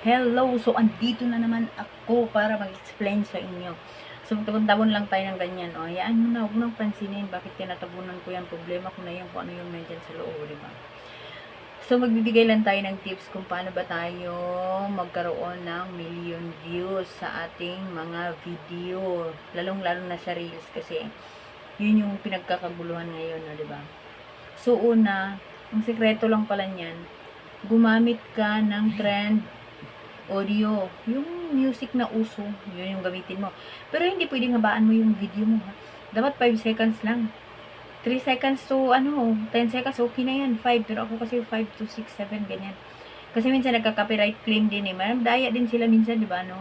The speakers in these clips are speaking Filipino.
Hello! So, andito na naman ako para mag-explain sa inyo. So, magtabon lang tayo ng ganyan. O, hayaan mo na, huwag nang pansinin. Bakit tinatabunan ko yan? Problema ko na yan kung ano yung nandyan sa loob, di ba? So, magbibigay lang tayo ng tips kung paano ba tayo magkaroon ng million views sa ating mga video. Lalong-lalo na sa Reels kasi yun yung pinagkakaguluhan ngayon, no, di ba? So, una, ang sekreto lang pala niyan, gumamit ka ng trend audio, yung music na uso, yun yung gamitin mo. Pero hindi pwedeng habaan mo yung video mo, ha? Dapat 5 seconds lang. 3 seconds to, 10 seconds, okay na yan. 5, pero ako kasi 5 to 6, 7, ganyan. Kasi minsan nagka-copyright claim din eh. Daya din sila minsan, di ba, no?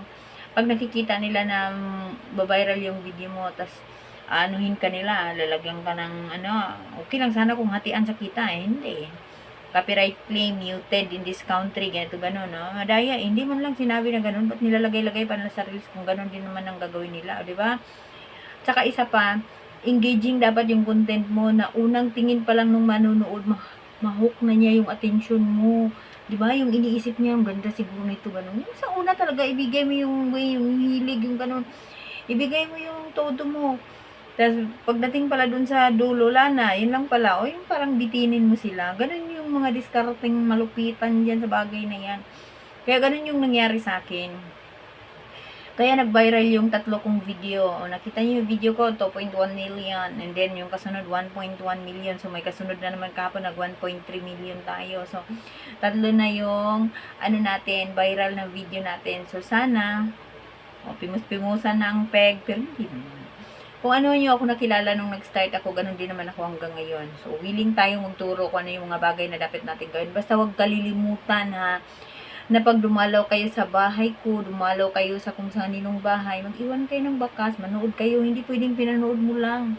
Pag nakikita nila na babiral yung video mo, tas anuhin ka nila, lalagyan ka ng, okay lang sana kung hatian sa kita eh. Hindi eh. Copyright claim muted in this country, ganito gano'n, no? Madaya, hindi man lang sinabi na gano'n, ba't nilalagay-lagay pa na sa reels kung gano'n din naman ang gagawin nila, di ba? Tsaka isa pa, engaging dapat yung content mo na unang tingin pa lang nung manonood, ma-hook na niya yung attention mo, di ba? Yung iniisip niya, ang ganda siguro nito, gano'n. Yung sa una talaga, ibigay mo yung hilig, yung gano'n. Ibigay mo yung todo mo. Tapos, pagdating pala dun sa dulo, na, yun lang pala, o yung parang bitinin mo sila. Ganun yung mga discarding malupitan dyan sa bagay na yan. Kaya ganun yung nangyari sa akin. Kaya nag-viral yung 3 kong video. O, nakita niyo yung video ko, 2.1 million. And then, yung kasunod, 1.1 million. So, may kasunod na naman kahapon, nag 1.3 million tayo. So, 3 na yung, viral na video natin. So, sana, pimus-pimusan na ang peg, pero hindi naman. Kung ano nyo ako nakilala nung nag-start ako, ganun din naman ako hanggang ngayon. So, willing tayong magturo kung ano yung mga bagay na dapat natin gawin. Basta huwag kalilimutan, ha, na pag dumalaw kayo sa bahay ko, dumalaw kayo sa kung saan ninong bahay, mag-iwan kayo ng bakas, manood kayo, hindi pwedeng pinanood mo lang.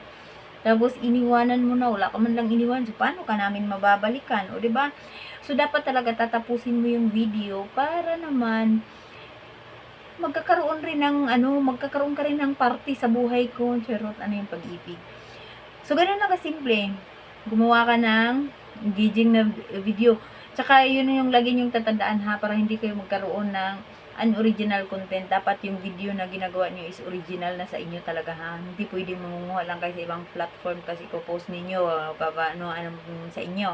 Tapos, iniwanan mo na, wala ka man lang iniwan. So, paano ka namin mababalikan? O, diba? So, dapat talaga tatapusin mo yung video para naman magkakaroon ka rin ng party sa buhay ko. Charot, ano yung pag-ibig. So, ganun lang kasimple. Gumawa ka ng engaging na video. Tsaka, yun yung lagi yung tatandaan, ha, para hindi kayo magkaroon ng unoriginal content. Dapat yung video na ginagawa nyo is original na sa inyo talaga, ha. Hindi pwedeng mamunguha lang kayo sa ibang platform kasi post ninyo, sa inyo.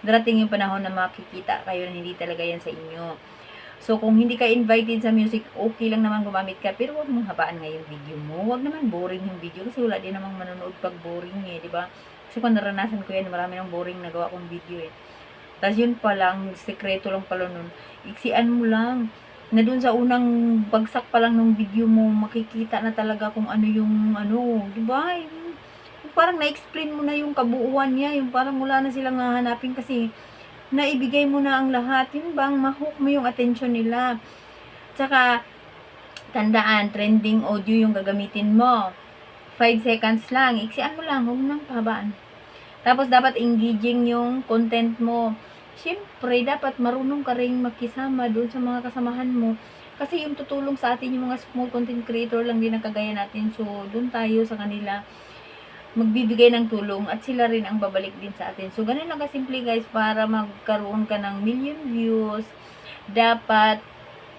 Darating yung panahon na makikita kayo na hindi talaga yan sa inyo. So, kung hindi ka invited sa music, okay lang naman gumamit ka. Pero huwag mong habaan nga yung video mo. Huwag naman boring yung video. Kasi wala din namang manonood pag boring eh, di ba? Kasi kung naranasan ko yan, marami ng boring na gawa kong video eh. Tapos yun pa lang, sekreto lang pala nun. Iksian mo lang. Na dun sa unang bagsak pa lang ng video mo, makikita na talaga kung ano yung di ba? Yung parang na-explain mo na yung kabuuan niya. Yung parang wala na silang hahanapin kasi naibigay mo na ang lahat, yun bang ma-hook mo yung attention nila. Tsaka, tandaan, trending audio yung gagamitin mo. 5 seconds lang, iksian mo lang, huwag nang pahabaan. Tapos, dapat engaging yung content mo. Siyempre, dapat marunong ka rin makisama doon sa mga kasamahan mo. Kasi yung tutulong sa atin, yung mga small content creator lang din ang kagaya natin. So, doon tayo sa kanila magbibigay ng tulong at sila rin ang babalik din sa atin. So, ganun lang kasimple guys, para magkaroon ka ng million views, dapat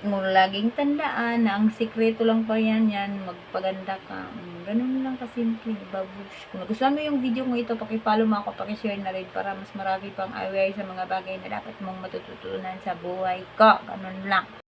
mo laging tandaan na ang sikreto lang pa yan, magpaganda ka. Ganun lang kasimple, babush. Kung nagustuhan mo yung video mo ito, paki-follow mo ako, paki-share na rin para mas marami pang aware sa mga bagay na dapat mong matututunan sa buhay ko. Ganun lang.